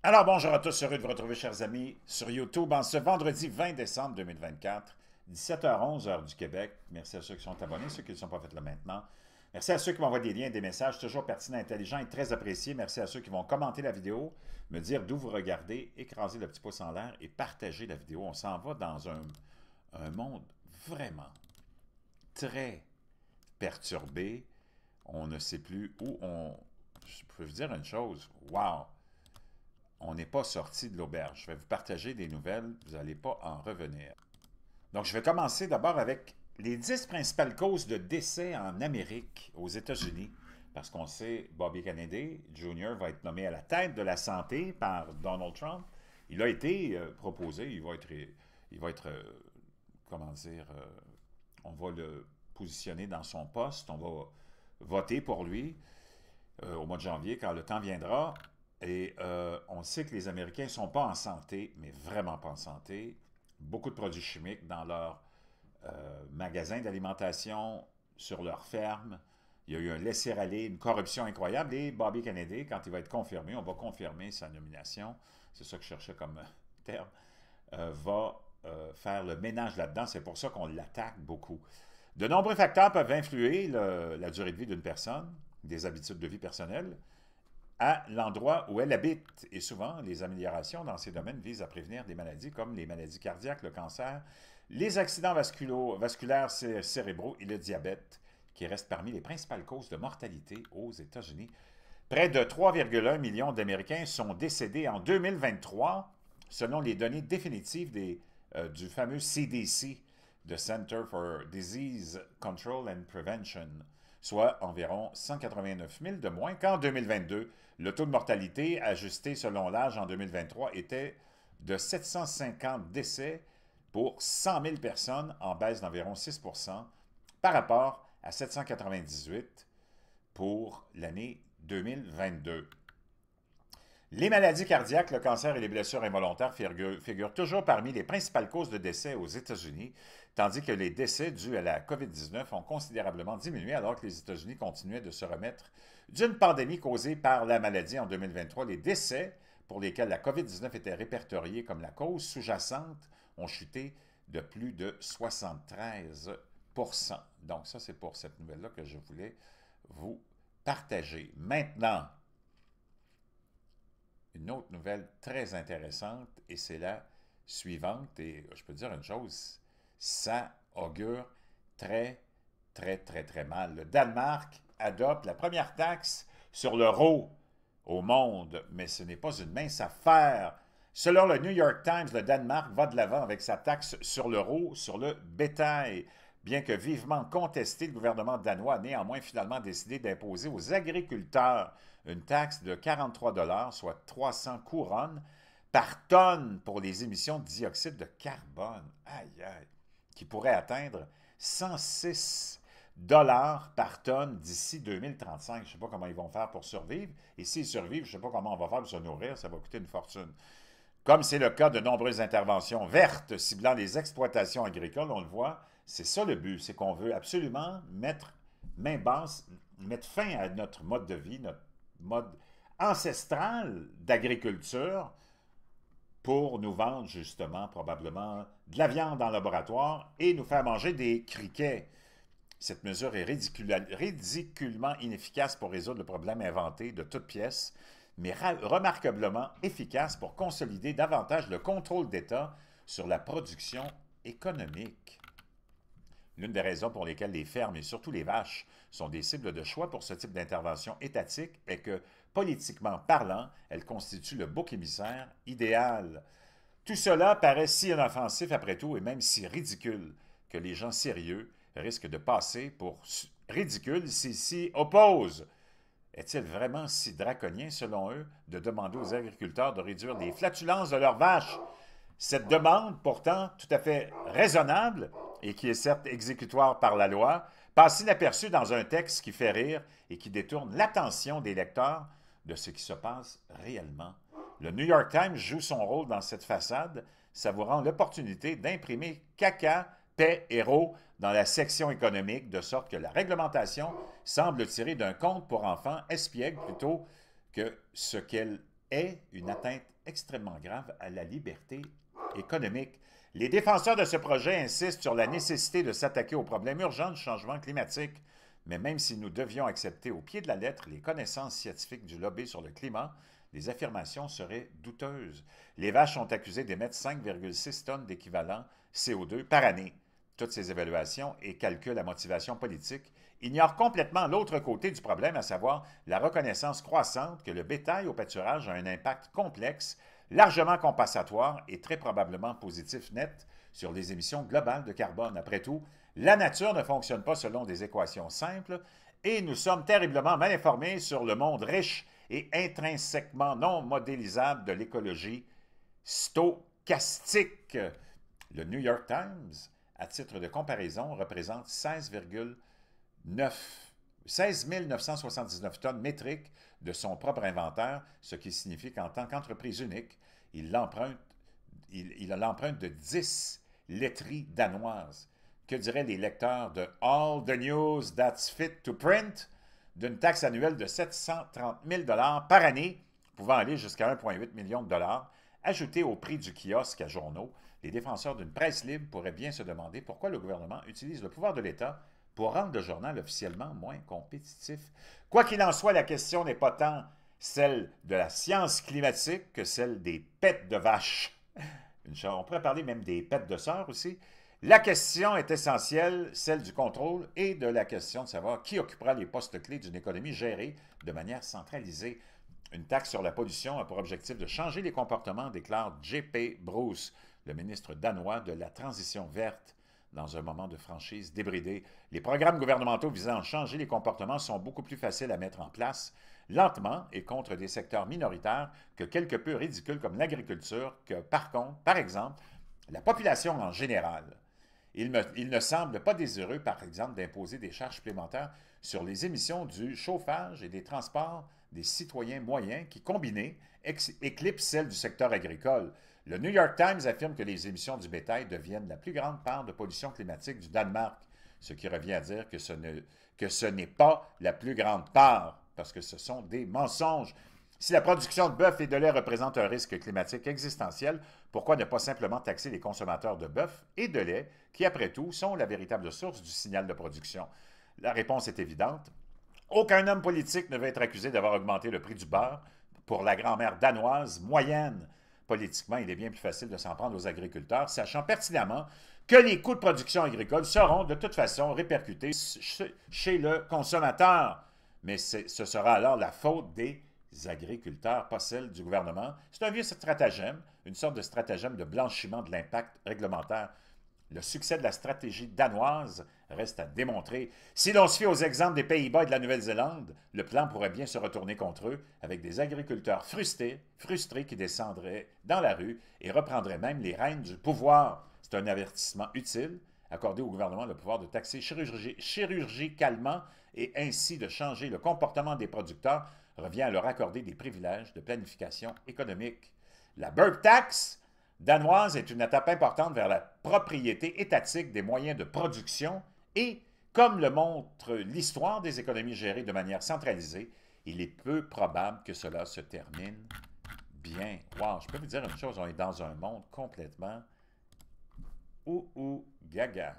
Alors bonjour à tous, heureux de vous retrouver chers amis sur YouTube en ce vendredi 20 décembre 2024, 17h11 heure du Québec. Merci à ceux qui sont abonnés, ceux qui ne sont pas fait là maintenant. Merci à ceux qui m'envoient des liens, des messages toujours pertinents, intelligents et très appréciés. Merci à ceux qui vont commenter la vidéo, me dire d'où vous regardez, écraser le petit pouce en l'air et partager la vidéo. On s'en va dans un monde vraiment très perturbé. On ne sait plus où on... Je peux vous dire une chose, wow! On n'est pas sorti de l'auberge. Je vais vous partager des nouvelles, vous n'allez pas en revenir. Donc, je vais commencer d'abord avec les 10 principales causes de décès en Amérique, aux États-Unis, parce qu'on sait Bobby Kennedy Jr. va être nommé à la tête de la santé par Donald Trump. Il a été proposé, il va être, comment dire, on va le positionner dans son poste, on va voter pour lui au mois de janvier quand le temps viendra. Et on sait que les Américains ne sont pas en santé, mais vraiment pas en santé. Beaucoup de produits chimiques dans leurs magasins d'alimentation, sur leurs fermes. Il y a eu un laisser-aller, une corruption incroyable. Et Bobby Kennedy, quand il va être confirmé, on va confirmer sa nomination, c'est ça que je cherchais comme terme, va faire le ménage là-dedans. C'est pour ça qu'on l'attaque beaucoup. De nombreux facteurs peuvent influer la durée de vie d'une personne, des habitudes de vie personnelles, à l'endroit où elle habite. Et souvent, les améliorations dans ces domaines visent à prévenir des maladies comme les maladies cardiaques, le cancer, les accidents vasculaires cérébraux et le diabète, qui restent parmi les principales causes de mortalité aux États-Unis. Près de 3,1 millions d'Américains sont décédés en 2023, selon les données définitives du fameux CDC, the Center for Disease Control and Prevention, soit environ 189 000 de moins qu'en 2022. Le taux de mortalité ajusté selon l'âge en 2023 était de 750 décès pour 100 000 personnes, en baisse d'environ 6 par rapport à 798 pour l'année 2022. Les maladies cardiaques, le cancer et les blessures involontaires figurent toujours parmi les principales causes de décès aux États-Unis, tandis que les décès dus à la COVID-19 ont considérablement diminué alors que les États-Unis continuaient de se remettre d'une pandémie causée par la maladie en 2023. Les décès pour lesquels la COVID-19 était répertoriée comme la cause sous-jacente ont chuté de plus de 73 %. Donc ça, c'est pour cette nouvelle-là que je voulais vous partager. Maintenant, une autre nouvelle très intéressante, et c'est la suivante, et je peux dire une chose, ça augure très, très, très, très mal. Le Danemark adopte la première taxe sur l'euro au monde, mais ce n'est pas une mince affaire. Selon le New York Times, le Danemark va de l'avant avec sa taxe sur l'euro, sur le bétail. Bien que vivement contesté, le gouvernement danois a néanmoins finalement décidé d'imposer aux agriculteurs une taxe de 43 $, soit 300 couronnes, par tonne pour les émissions de dioxyde de carbone, aïe aïe, qui pourrait atteindre 106 $ par tonne d'ici 2035. Je ne sais pas comment ils vont faire pour survivre. Et s'ils survivent, je ne sais pas comment on va faire pour se nourrir. Ça va coûter une fortune. Comme c'est le cas de nombreuses interventions vertes ciblant les exploitations agricoles, on le voit, c'est ça le but, c'est qu'on veut absolument mettre main basse, mettre fin à notre mode de vie, notre mode ancestral d'agriculture pour nous vendre justement probablement de la viande en laboratoire et nous faire manger des criquets. Cette mesure est ridiculement inefficace pour résoudre le problème inventé de toutes pièces, mais remarquablement efficace pour consolider davantage le contrôle d'État sur la production économique. L'une des raisons pour lesquelles les fermes et surtout les vaches sont des cibles de choix pour ce type d'intervention étatique est que, politiquement parlant, elles constituent le bouc émissaire idéal. Tout cela paraît si inoffensif après tout et même si ridicule que les gens sérieux risquent de passer pour ridicules s'ils s'y opposent. Est-il vraiment si draconien, selon eux, de demander aux agriculteurs de réduire les flatulences de leurs vaches? Cette demande, pourtant tout à fait raisonnable, et qui est certes exécutoire par la loi, passe inaperçue dans un texte qui fait rire et qui détourne l'attention des lecteurs de ce qui se passe réellement. Le New York Times joue son rôle dans cette façade, savourant l'opportunité d'imprimer caca, paix, héros dans la section économique, de sorte que la réglementation semble tirer d'un conte pour enfants espiègle plutôt que ce qu'elle est une atteinte extrêmement grave à la liberté économique. Les défenseurs de ce projet insistent sur la nécessité de s'attaquer aux problèmes urgents du changement climatique. Mais même si nous devions accepter au pied de la lettre les connaissances scientifiques du lobby sur le climat, les affirmations seraient douteuses. Les vaches sont accusées d'émettre 5,6 tonnes d'équivalent CO2 par année. Toutes ces évaluations et calculs à motivation politique ignorent complètement l'autre côté du problème, à savoir la reconnaissance croissante que le bétail au pâturage a un impact complexe, largement compensatoire et très probablement positif net sur les émissions globales de carbone. Après tout, la nature ne fonctionne pas selon des équations simples et nous sommes terriblement mal informés sur le monde riche et intrinsèquement non modélisable de l'écologie stochastique. Le New York Times, à titre de comparaison, représente 16 979 tonnes métriques de son propre inventaire, ce qui signifie qu'en tant qu'entreprise unique, il a l'empreinte de 10 laiteries danoises. Que diraient les lecteurs de All the News That's Fit to Print d'une taxe annuelle de 730 000 $ par année, pouvant aller jusqu'à 1,8 million de dollars, ajoutée au prix du kiosque à journaux? Les défenseurs d'une presse libre pourraient bien se demander pourquoi le gouvernement utilise le pouvoir de l'État pour rendre le journal officiellement moins compétitif. Quoi qu'il en soit, la question n'est pas tant celle de la science climatique que celle des pets de vache. On pourrait parler même des pets de sœurs aussi. La question est essentielle, celle du contrôle et de la question de savoir qui occupera les postes clés d'une économie gérée de manière centralisée. Une taxe sur la pollution a pour objectif de changer les comportements, déclare J.P. Bruce, le ministre danois de la Transition verte, dans un moment de franchise débridée. Les programmes gouvernementaux visant à changer les comportements sont beaucoup plus faciles à mettre en place, lentement et contre des secteurs minoritaires que quelque peu ridicules comme l'agriculture, que par exemple, la population en général. Il ne semble pas désireux, par exemple, d'imposer des charges supplémentaires sur les émissions du chauffage et des transports des citoyens moyens qui, combinés, éclipsent celles du secteur agricole. Le New York Times affirme que les émissions du bétail deviennent la plus grande part de pollution climatique du Danemark, ce qui revient à dire que ce n'est pas la plus grande part, parce que ce sont des mensonges. Si la production de bœuf et de lait représente un risque climatique existentiel, pourquoi ne pas simplement taxer les consommateurs de bœuf et de lait, qui, après tout, sont la véritable source du signal de production? La réponse est évidente. Aucun homme politique ne veut être accusé d'avoir augmenté le prix du beurre pour la grand-mère danoise moyenne. Politiquement, il est bien plus facile de s'en prendre aux agriculteurs, sachant pertinemment que les coûts de production agricole seront de toute façon répercutés chez le consommateur. Mais ce sera alors la faute des agriculteurs, pas celle du gouvernement. C'est un vieux stratagème, une sorte de stratagème de blanchiment de l'impact réglementaire. Le succès de la stratégie danoise reste à démontrer. Si l'on se fie aux exemples des Pays-Bas et de la Nouvelle-Zélande, le plan pourrait bien se retourner contre eux, avec des agriculteurs frustrés qui descendraient dans la rue et reprendraient même les rênes du pouvoir. C'est un avertissement utile, accorder au gouvernement le pouvoir de taxer chirurgicalement et ainsi de changer le comportement des producteurs revient à leur accorder des privilèges de planification économique. La Burp Tax danoise est une étape importante vers la propriété étatique des moyens de production et, comme le montre l'histoire des économies gérées de manière centralisée, il est peu probable que cela se termine bien. Wow, je peux vous dire une chose, on est dans un monde complètement gaga.